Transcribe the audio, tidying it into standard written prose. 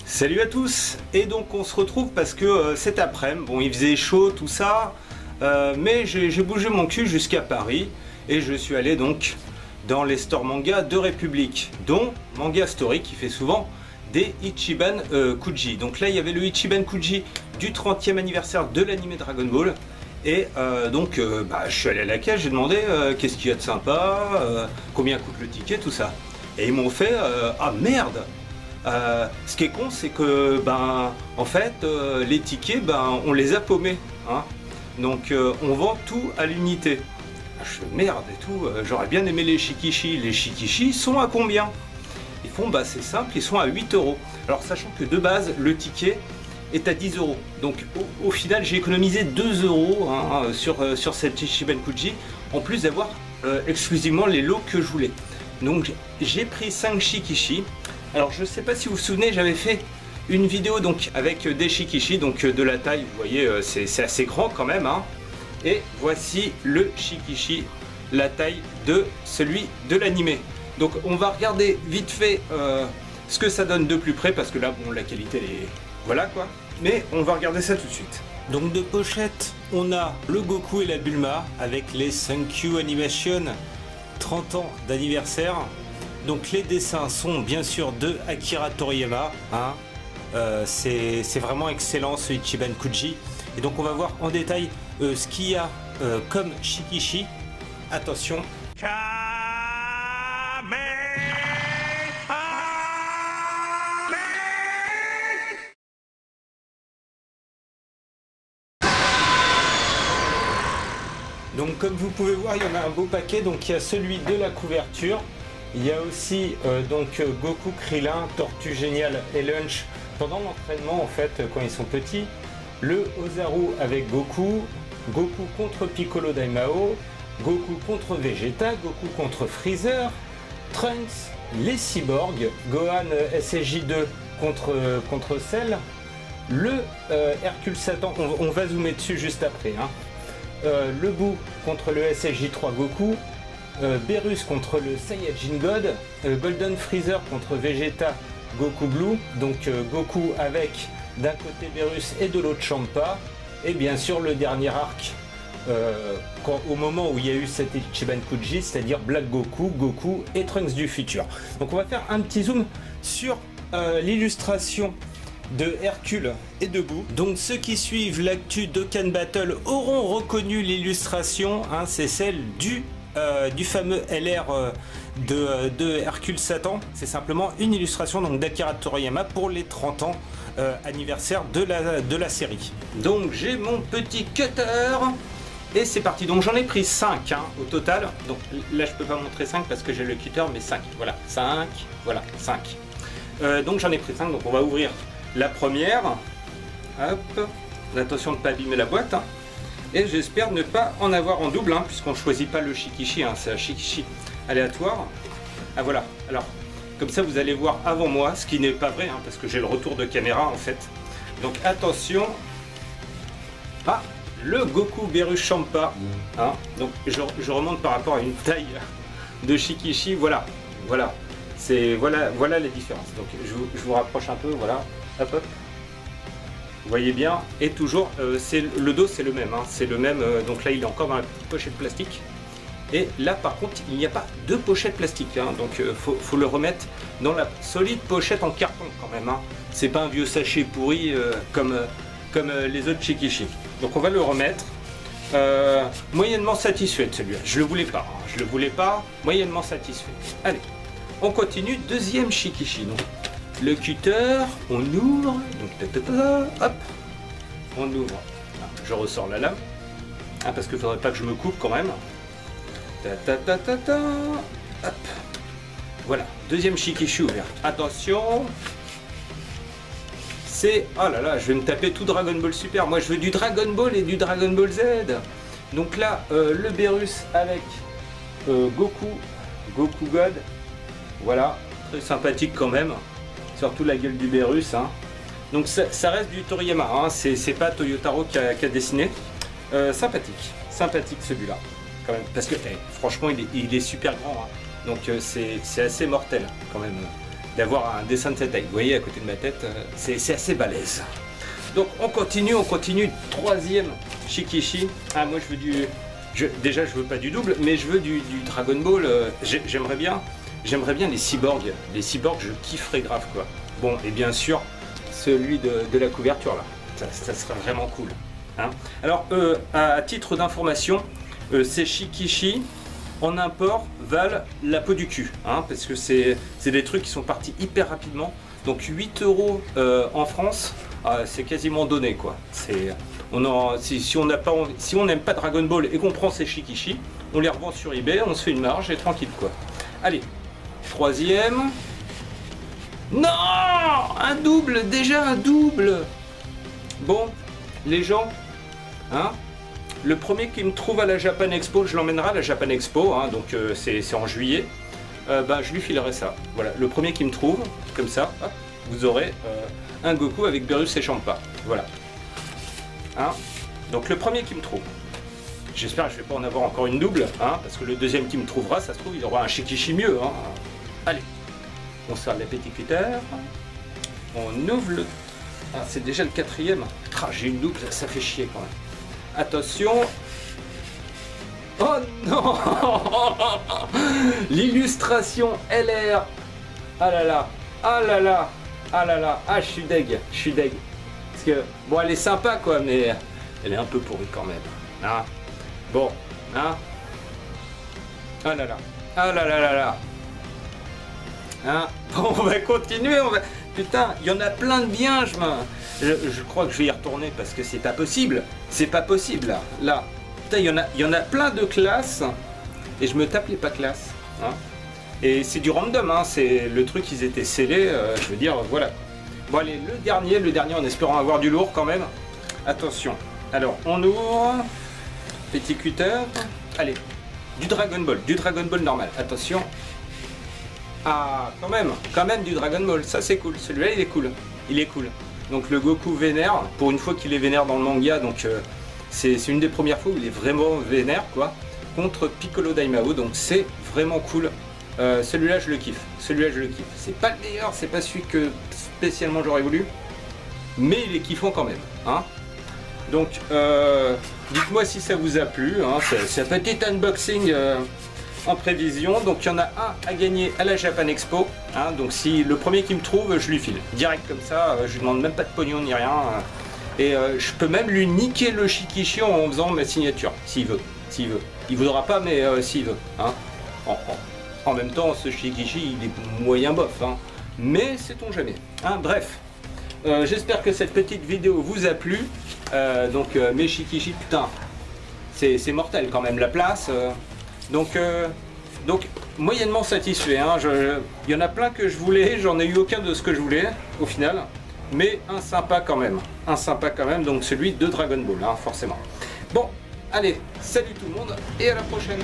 Salut à tous. Et donc on se retrouve parce que cet après-midi, bon il faisait chaud tout ça, mais j'ai bougé mon cul jusqu'à Paris et je suis allé donc dans les stores manga de République, dont Manga Story qui fait souvent des Ichiban Kuji. Donc là il y avait le Ichiban Kuji du 30e anniversaire de l'anime Dragon Ball. Et je suis allé à la caisse, j'ai demandé qu'est-ce qu'il y a de sympa, combien coûte le ticket, tout ça. Et ils m'ont fait ah merde. Ce qui est con, c'est que en fait les tickets on les a paumés, hein. Donc on vend tout à l'unité. Je fais merde et tout, j'aurais bien aimé les shikishi. Les shikishi sont à combien? Ils font c'est simple, ils sont à 8 €. Alors sachant que de base le ticket est à 10 €. Donc au final j'ai économisé 2 € hein, sur cette Ichiban Kuji, en plus d'avoir exclusivement les lots que je voulais. Donc j'ai pris 5 shikishi. Alors je sais pas si vous vous souvenez, j'avais fait une vidéo donc avec des shikishi, donc de la taille, vous voyez c'est assez grand quand même, hein. Et voici le shikishi, la taille de celui de l'animé. Donc on va regarder vite fait ce que ça donne de plus près, parce que là bon la qualité elle est... voilà quoi. Mais on va regarder ça tout de suite. Donc de pochette, on a le Goku et la Bulma avec les Sankyu Animation 30 ans d'anniversaire. Donc les dessins sont bien sûr de Akira Toriyama, hein. C'est vraiment excellent ce Ichiban Kuji. Et donc on va voir en détail ce qu'il y a comme shikishi. Attention. Donc comme vous pouvez voir, il y en a un beau paquet. Donc il y a celui de la couverture. Il y a aussi Goku, Krillin, Tortue Géniale et Lunch pendant l'entraînement en fait quand ils sont petits. Le Ozaru avec Goku, Goku contre Piccolo Daimao, Goku contre Vegeta, Goku contre Freezer, Trunks, les cyborgs, Gohan SSJ2 contre Cell, le Hercule Satan, on va zoomer dessus juste après, hein. Le Boo contre le SSJ3 Goku, Beerus contre le Saiyajin God, Golden Freezer contre Vegeta, Goku Blue, donc Goku avec d'un côté Beerus et de l'autre Champa, et bien sûr le dernier arc au moment où il y a eu cet Ichiban Kuji, c'est-à-dire Black Goku, Goku et Trunks du futur. Donc on va faire un petit zoom sur l'illustration de Hercule et de Boo. Donc ceux qui suivent l'actu Dokkan Battle auront reconnu l'illustration, hein, c'est celle du fameux LR de Hercule Satan. C'est simplement une illustration d'Akira Toriyama pour les 30 ans anniversaire de la série. Donc j'ai mon petit cutter et c'est parti. Donc j'en ai pris 5 hein, au total. Donc là je peux pas montrer 5 parce que j'ai le cutter, mais 5, voilà, 5, voilà, 5. Donc j'en ai pris 5, donc on va ouvrir la première. Hop, attention de ne pas abîmer la boîte, hein. Et j'espère ne pas en avoir en double, hein, puisqu'on ne choisit pas le shikishi, hein, c'est un shikishi aléatoire. Ah voilà, alors comme ça vous allez voir avant moi, ce qui n'est pas vrai, hein, parce que j'ai le retour de caméra en fait. Donc attention. Ah, le Goku Beerus Champa, hein. Donc je remonte par rapport à une taille de shikishi, voilà, voilà. Voilà les différences. Donc je vous rapproche un peu, voilà, hop hop. Vous voyez bien, et toujours, le dos c'est le même, hein, c'est le même, donc là il est encore dans la petite pochette plastique. Et là par contre il n'y a pas de pochette plastique, hein, donc faut le remettre dans la solide pochette en carton quand même, hein. C'est pas un vieux sachet pourri comme les autres shikishi. Donc on va le remettre. Moyennement satisfait de celui-là, je le voulais pas, hein, je le voulais pas, moyennement satisfait. Allez, on continue, deuxième shikishi. Donc le cutter, on ouvre, donc hop, on ouvre. Ah, je ressors la lame, ah, parce qu'il faudrait pas que je me coupe quand même. Hop, voilà, deuxième shikishi ouvert. Attention, c'est, oh là là, je vais me taper tout Dragon Ball Super. Moi je veux du Dragon Ball et du Dragon Ball Z. Donc là, le Beerus avec Goku God, voilà, très sympathique quand même. Surtout la gueule du Beerus, hein. Donc ça reste du Toriyama, hein. C'est pas Toyotaro qui a dessiné. Sympathique celui-là, quand même. Parce que franchement il est super grand, hein. Donc c'est assez mortel quand même. d'avoir un dessin de cette taille. Vous voyez à côté de ma tête, c'est assez balèze. Donc on continue, troisième Shikishi. Ah moi je veux déjà je veux pas du double, mais je veux du Dragon Ball. J'aimerais bien les cyborgs. Les cyborgs je kifferais grave quoi. Bon et bien sûr celui de la couverture là. Ça serait vraiment cool. Hein. Alors à titre d'information, ces Shikishi en import valent la peau du cul, hein, parce que c'est des trucs qui sont partis hyper rapidement. Donc 8 € en France, c'est quasiment donné quoi. Si on n'aime pas Dragon Ball et qu'on prend ces Shikishi, on les revend sur eBay, on se fait une marge et tranquille quoi. Allez, troisième. Non, un double, déjà un double. Bon, les gens, hein. Le premier qui me trouve à la Japan Expo, je l'emmènerai à la Japan Expo, hein, donc c'est en juillet, je lui filerai ça. Voilà, le premier qui me trouve, comme ça, hop, vous aurez un Goku avec Beerus et Champa. Voilà. Hein, donc le premier qui me trouve. J'espère que je ne vais pas en avoir encore une double, hein, parce que le deuxième qui me trouvera, ça se trouve, il aura un Shikishi mieux. Hein. Allez, on sort la petite cutter, on ouvre le... Ah, c'est déjà le quatrième. Ah, j'ai une double, ça fait chier quand même. Attention. Oh non. L'illustration LR. Ah là là. Ah là là. Ah là là. Ah, je suis deg. Parce que, bon, elle est sympa quoi, mais elle est un peu pourrie quand même. Hein. Bon. Hein. Ah là là. Ah là là là là. Hein. Bon, on va continuer. Putain, il y en a plein de biens, je crois que je vais y retourner parce que c'est pas possible. C'est pas possible là. Putain, il y en a plein de classes et je me tape les pas classes. Hein. Et c'est du random, hein. C'est le truc, ils étaient scellés, je veux dire, voilà. Bon allez, le dernier en espérant avoir du lourd quand même. Attention. Alors, on ouvre. Petit cutter. Allez, du Dragon Ball normal. Attention. Ah, quand même du Dragon Ball, ça c'est cool, celui-là il est cool. Donc le Goku vénère, pour une fois qu'il est vénère dans le manga, donc c'est une des premières fois où il est vraiment vénère quoi, contre Piccolo Daimao, donc c'est vraiment cool. Celui-là je le kiffe, c'est pas le meilleur, c'est pas celui que spécialement j'aurais voulu, mais il est kiffant quand même. Hein. Donc dites-moi si ça vous a plu, hein, c'est un petit unboxing en prévision. Donc il y en a un à gagner à la Japan Expo, hein, donc si le premier qui me trouve, je lui file direct comme ça, je lui demande même pas de pognon ni rien, et je peux même lui niquer le Shikishi en faisant ma signature s'il veut. Il voudra pas, mais s'il veut, hein. En même temps ce Shikishi il est moyen bof, hein, mais sait-on jamais, hein. Bref, j'espère que cette petite vidéo vous a plu. Donc mes Shikishi, putain, c'est mortel quand même la place. Donc moyennement satisfait, hein. Il y en a plein que je voulais, j'en ai eu aucun de ce que je voulais au final, mais un sympa quand même, donc celui de Dragon Ball, hein, forcément. Bon, allez, salut tout le monde et à la prochaine.